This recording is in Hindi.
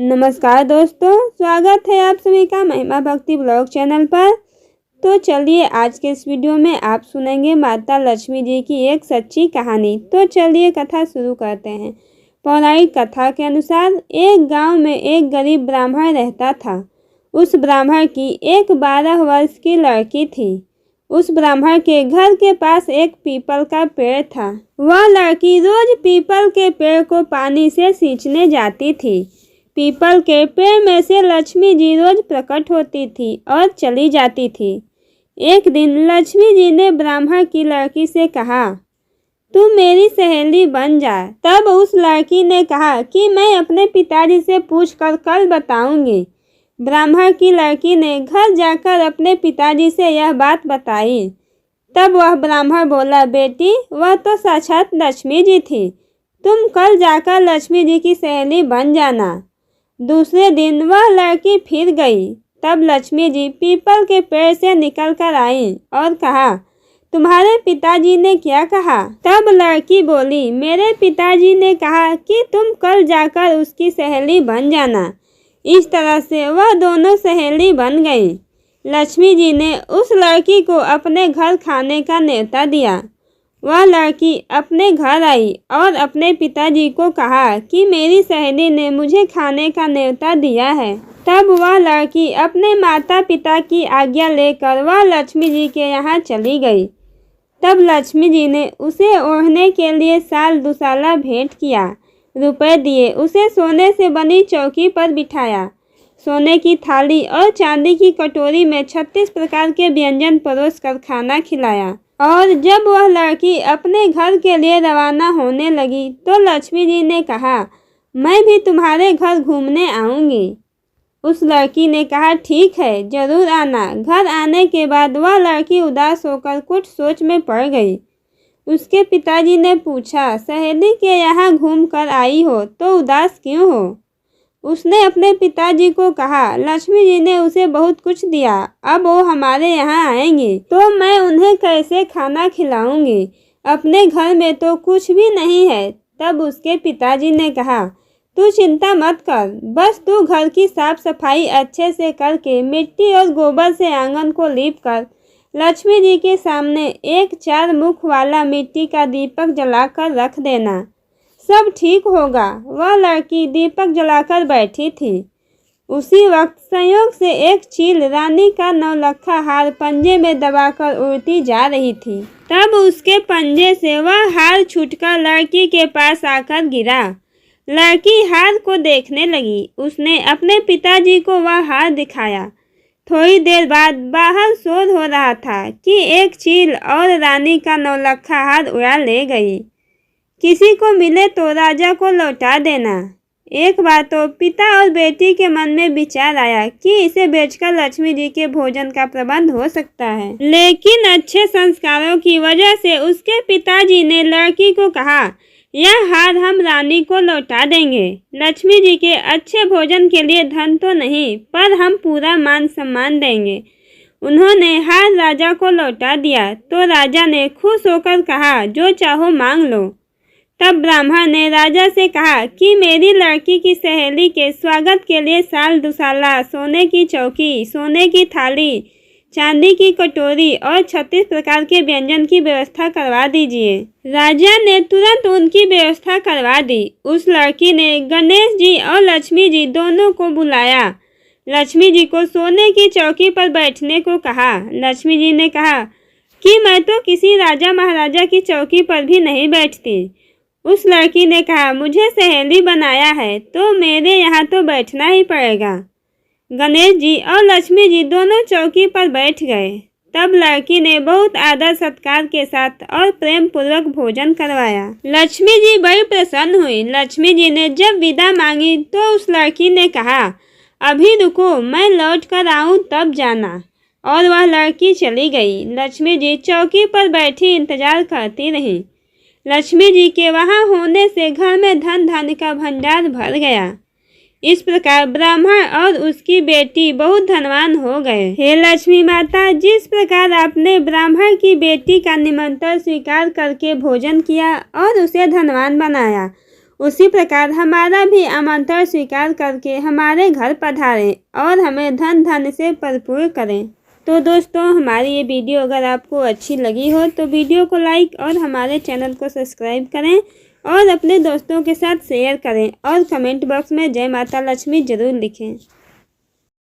नमस्कार दोस्तों, स्वागत है आप सभी का महिमा भक्ति ब्लॉग चैनल पर। तो चलिए आज के इस वीडियो में आप सुनेंगे माता लक्ष्मी जी की एक सच्ची कहानी। तो चलिए कथा शुरू करते हैं। पौराणिक कथा के अनुसार एक गांव में एक गरीब ब्राह्मण रहता था। उस ब्राह्मण की एक 12 वर्ष की लड़की थी। उस ब्राह्मण के घर के पास एक पीपल का पेड़ था। वह लड़की रोज पीपल के पेड़ को पानी से सींचने जाती थी। पीपल के पेड़ में से लक्ष्मी जी रोज प्रकट होती थी और चली जाती थी। एक दिन लक्ष्मी जी ने ब्राह्मण की लड़की से कहा, तू मेरी सहेली बन जा। तब उस लड़की ने कहा कि मैं अपने पिताजी से पूछकर कल बताऊंगी। ब्राह्मण की लड़की ने घर जाकर अपने पिताजी से यह बात बताई। तब वह ब्राह्मण बोला, बेटी, वह तो साक्षात लक्ष्मी जी थी। तुम कल जाकर लक्ष्मी जी की सहेली बन जाना। दूसरे दिन वह लड़की फिर गई। तब लक्ष्मी जी पीपल के पेड़ से निकलकर आई और कहा, तुम्हारे पिताजी ने क्या कहा? तब लड़की बोली, मेरे पिताजी ने कहा कि तुम कल जाकर उसकी सहेली बन जाना। इस तरह से वह दोनों सहेली बन गई। लक्ष्मी जी ने उस लड़की को अपने घर खाने का न्योता दिया। वह लड़की अपने घर आई और अपने पिताजी को कहा कि मेरी सहेली ने मुझे खाने का न्योता दिया है। तब वह लड़की अपने माता पिता की आज्ञा लेकर वह लक्ष्मी जी के यहाँ चली गई। तब लक्ष्मी जी ने उसे ओढ़ने के लिए साल दुसाला भेंट किया, रुपए दिए, उसे सोने से बनी चौकी पर बिठाया। सोने की थाली और चांदी की कटोरी में 36 प्रकार के व्यंजन परोस कर खाना खिलाया। और जब वह लड़की अपने घर के लिए रवाना होने लगी तो लक्ष्मी जी ने कहा, मैं भी तुम्हारे घर घूमने आऊँगी। उस लड़की ने कहा, ठीक है, जरूर आना। घर आने के बाद वह लड़की उदास होकर कुछ सोच में पड़ गई। उसके पिताजी ने पूछा, सहेली के यहाँ घूम कर आई हो तो उदास क्यों हो? उसने अपने पिताजी को कहा, लक्ष्मी जी ने उसे बहुत कुछ दिया, अब वो हमारे यहाँ आएंगी तो मैं उन्हें कैसे खाना खिलाऊंगी? अपने घर में तो कुछ भी नहीं है। तब उसके पिताजी ने कहा, तू चिंता मत कर, बस तू घर की साफ सफाई अच्छे से करके मिट्टी और गोबर से आंगन को लीप कर लक्ष्मी जी के सामने एक 4 मुख वाला मिट्टी का दीपक जलाकर रख देना, सब ठीक होगा। वह लड़की दीपक जलाकर बैठी थी। उसी वक्त संयोग से एक चील रानी का 9 लखा हार पंजे में दबाकर उड़ती जा रही थी। तब उसके पंजे से वह हार छूटकर लड़की के पास आकर गिरा। लड़की हार को देखने लगी। उसने अपने पिताजी को वह हार दिखाया। थोड़ी देर बाद बाहर शोर हो रहा था कि एक चील और रानी का 9 लखा हार उड़ा ले गई। किसी को मिले तो राजा को लौटा देना। एक बार तो पिता और बेटी के मन में विचार आया कि इसे बेचकर लक्ष्मी जी के भोजन का प्रबंध हो सकता है। लेकिन अच्छे संस्कारों की वजह से उसके पिताजी ने लड़की को कहा, यह हार हम रानी को लौटा देंगे। लक्ष्मी जी के अच्छे भोजन के लिए धन तो नहीं, पर हम पूरा मान सम्मान देंगे। उन्होंने हार राजा को लौटा दिया तो राजा ने खुश होकर कहा, जो चाहो मांग लो। तब ब्राह्मण ने राजा से कहा कि मेरी लड़की की सहेली के स्वागत के लिए साल दुसाला, सोने की चौकी, सोने की थाली, चांदी की कटोरी और 36 प्रकार के व्यंजन की व्यवस्था करवा दीजिए। राजा ने तुरंत उनकी व्यवस्था करवा दी। उस लड़की ने गणेश जी और लक्ष्मी जी दोनों को बुलाया। लक्ष्मी जी को सोने की चौकी पर बैठने को कहा। लक्ष्मी जी ने कहा कि मैं तो किसी राजा महाराजा की चौकी पर भी नहीं बैठती। उस लड़की ने कहा, मुझे सहेली बनाया है तो मेरे यहाँ तो बैठना ही पड़ेगा। गणेश जी और लक्ष्मी जी दोनों चौकी पर बैठ गए। तब लड़की ने बहुत आदर सत्कार के साथ और प्रेम पूर्वक भोजन करवाया। लक्ष्मी जी बड़ी प्रसन्न हुई। लक्ष्मी जी ने जब विदा मांगी तो उस लड़की ने कहा, अभी रुको, मैं लौट कर आऊँ तब जाना। और वह लड़की चली गई। लक्ष्मी जी चौकी पर बैठी इंतजार करती रही। लक्ष्मी जी के वहाँ होने से घर में धन धान्य का भंडार भर गया। इस प्रकार ब्राह्मण और उसकी बेटी बहुत धनवान हो गए। हे लक्ष्मी माता, जिस प्रकार आपने ब्राह्मण की बेटी का निमंत्रण स्वीकार करके भोजन किया और उसे धनवान बनाया, उसी प्रकार हमारा भी आमंत्रण स्वीकार करके हमारे घर पधारें और हमें धन धन से भरपूर करें। तो दोस्तों, हमारी ये वीडियो अगर आपको अच्छी लगी हो तो वीडियो को लाइक और हमारे चैनल को सब्सक्राइब करें और अपने दोस्तों के साथ शेयर करें और कमेंट बॉक्स में जय माता लक्ष्मी ज़रूर लिखें।